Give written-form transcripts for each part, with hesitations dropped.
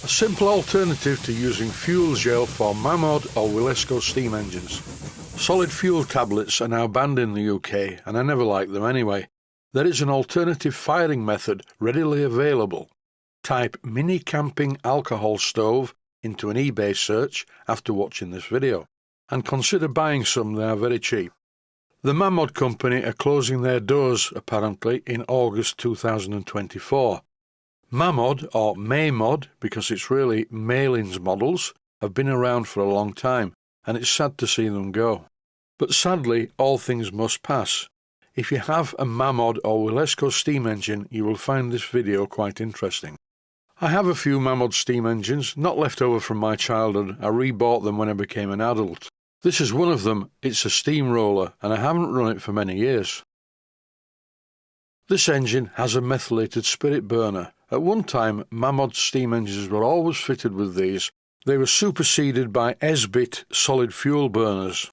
A simple alternative to using fuel gel for Mamod or Wilesco steam engines. Solid fuel tablets are now banned in the UK, and I never liked them anyway. There is an alternative firing method readily available. Type mini camping alcohol stove into an eBay search after watching this video, and consider buying some. They are very cheap. The Mamod company are closing their doors apparently in August 2024. Mamod, or Mamod, because it's really Malin's models, have been around for a long time, and it's sad to see them go. But sadly, all things must pass. If you have a Mamod or Wilesco steam engine, you will find this video quite interesting. I have a few Mamod steam engines, not left over from my childhood. I rebought them when I became an adult. This is one of them. It's a steamroller, and I haven't run it for many years. This engine has a methylated spirit burner. At one time, Mamod steam engines were always fitted with these. They were superseded by Esbit solid fuel burners.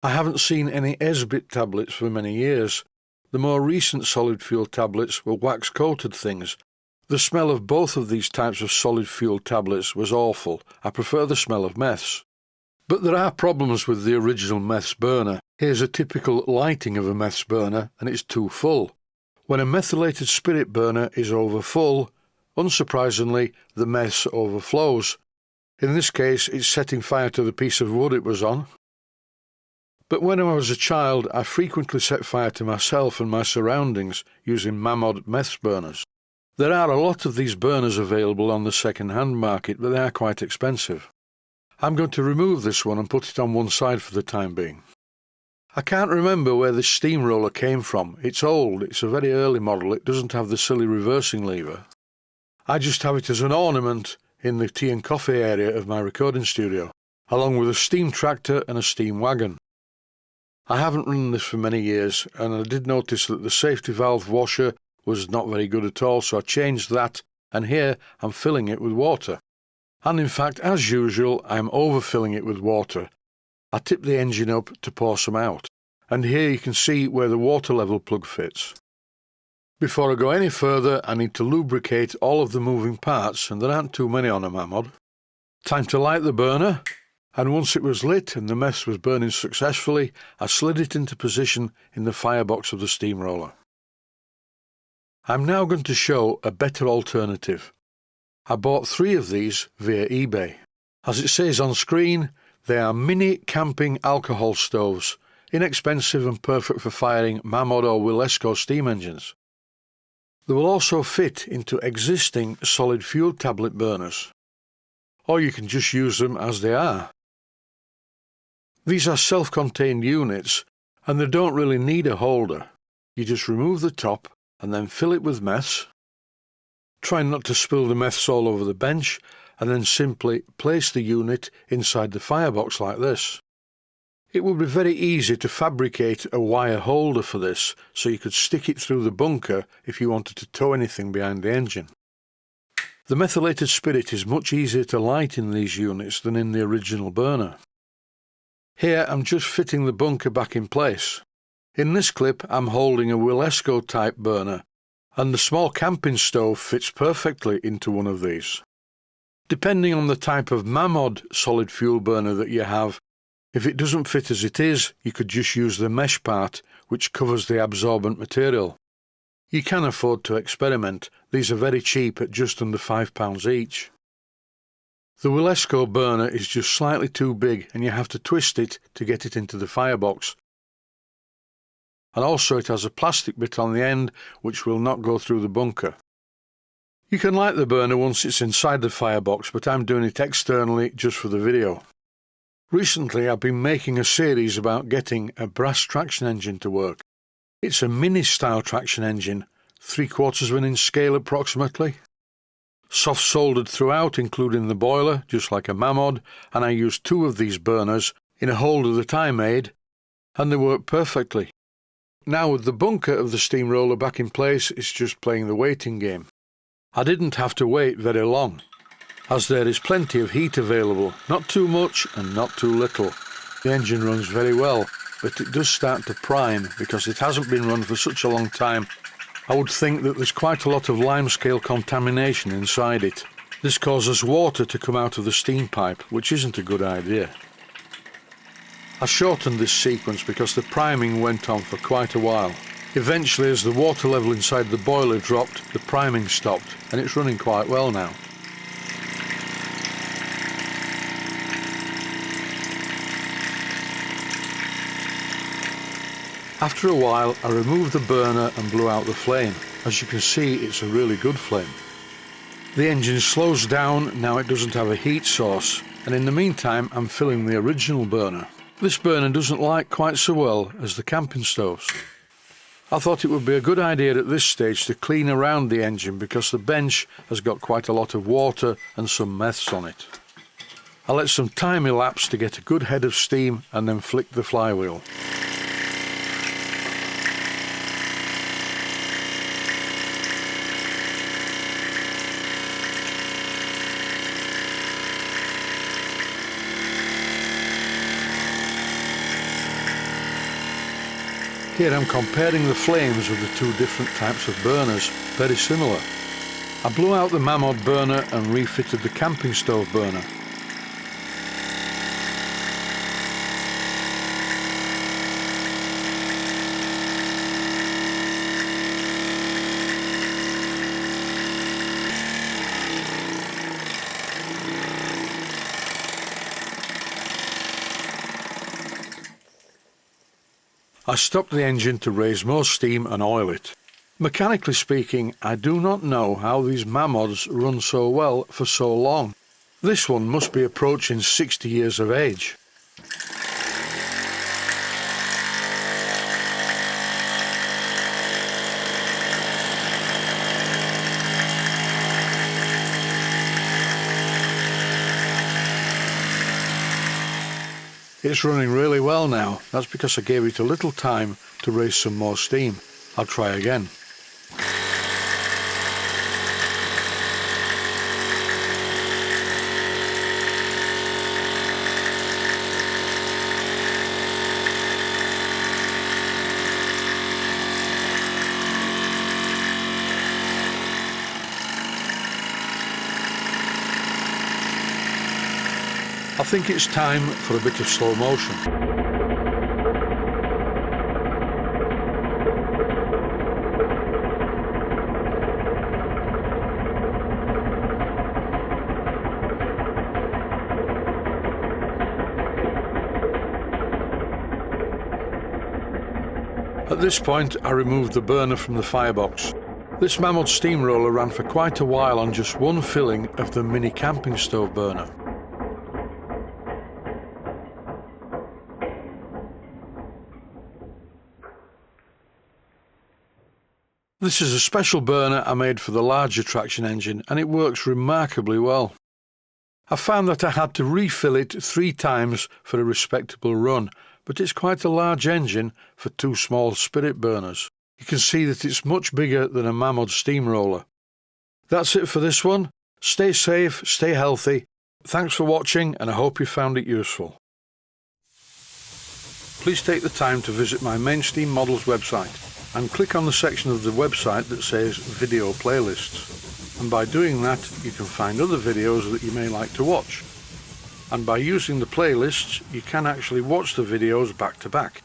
I haven't seen any Esbit tablets for many years. The more recent solid fuel tablets were wax-coated things. The smell of both of these types of solid fuel tablets was awful. I prefer the smell of meths. But there are problems with the original meths burner. Here's a typical lighting of a meths burner, and it's too full. When a methylated spirit burner is over full, unsurprisingly, the meths overflows. In this case, it's setting fire to the piece of wood it was on. But when I was a child, I frequently set fire to myself and my surroundings using Mamod meths burners. There are a lot of these burners available on the second-hand market, but they are quite expensive. I'm going to remove this one and put it on one side for the time being. I can't remember where this steamroller came from. It's old, it's a very early model, it doesn't have the silly reversing lever. I just have it as an ornament in the tea and coffee area of my recording studio, along with a steam tractor and a steam wagon. I haven't run this for many years, and I did notice that the safety valve washer was not very good at all, so I changed that, and here I'm filling it with water. And in fact, as usual, I'm overfilling it with water. I tip the engine up to pour some out, and here you can see where the water level plug fits. Before I go any further, I need to lubricate all of the moving parts, and there aren't too many on a Mamod. Time to light the burner, and once it was lit and the mess was burning successfully, I slid it into position in the firebox of the steamroller. I'm now going to show a better alternative. I bought 3 of these via eBay. As it says on screen, they are mini camping alcohol stoves, inexpensive and perfect for firing Mamod or Wilesco steam engines. They will also fit into existing solid fuel tablet burners, or you can just use them as they are. These are self-contained units, and they don't really need a holder. You just remove the top and then fill it with meths. Try not to spill the meths all over the bench, and then simply place the unit inside the firebox like this. It would be very easy to fabricate a wire holder for this, so you could stick it through the bunker if you wanted to tow anything behind the engine. The methylated spirit is much easier to light in these units than in the original burner. Here I'm just fitting the bunker back in place. In this clip I'm holding a Wilesco type burner, and the small camping stove fits perfectly into one of these. Depending on the type of Mamod solid fuel burner that you have, if it doesn't fit as it is, you could just use the mesh part, which covers the absorbent material. You can afford to experiment. These are very cheap at just under £5 each. The Wilesco burner is just slightly too big, and you have to twist it to get it into the firebox. And also it has a plastic bit on the end which will not go through the bunker. You can light the burner once it's inside the firebox, but I'm doing it externally just for the video. Recently I've been making a series about getting a brass traction engine to work. It's a mini-style traction engine, 3/4 of an inch scale approximately. Soft soldered throughout, including the boiler, just like a Mamod, and I used 2 of these burners in a holder that I made, and they work perfectly. Now with the bunker of the steamroller back in place, it's just playing the waiting game. I didn't have to wait very long, as there is plenty of heat available, not too much and not too little. The engine runs very well, but it does start to prime because it hasn't been run for such a long time. I would think that there's quite a lot of limescale contamination inside it. This causes water to come out of the steam pipe, which isn't a good idea. I shortened this sequence because the priming went on for quite a while. Eventually, as the water level inside the boiler dropped, the priming stopped, and it's running quite well now. After a while, I removed the burner and blew out the flame. As you can see, it's a really good flame. The engine slows down, now it doesn't have a heat source, and in the meantime I'm filling the original burner. This burner doesn't light quite so well as the camping stoves. I thought it would be a good idea at this stage to clean around the engine because the bench has got quite a lot of water and some meths on it. I let some time elapse to get a good head of steam and then flick the flywheel. Here I'm comparing the flames of the two different types of burners, very similar. I blew out the Mamod burner and refitted the camping stove burner. I stopped the engine to raise more steam and oil it. Mechanically speaking, I do not know how these Mamods run so well for so long. This one must be approaching 60 years of age. It's running really well now. That's because I gave it a little time to raise some more steam. I'll try again. I think it's time for a bit of slow motion. At this point, I removed the burner from the firebox. This Mamod steamroller ran for quite a while on just one filling of the mini camping stove burner. This is a special burner I made for the larger traction engine and it works remarkably well. I found that I had to refill it 3 times for a respectable run, but it's quite a large engine for 2 small spirit burners. You can see that it's much bigger than a Mamod steamroller. That's it for this one. Stay safe, stay healthy. Thanks for watching and I hope you found it useful. Please take the time to visit my main Steam Models website and click on the section of the website that says Video Playlists. And by doing that, you can find other videos that you may like to watch. And by using the playlists, you can actually watch the videos back to back.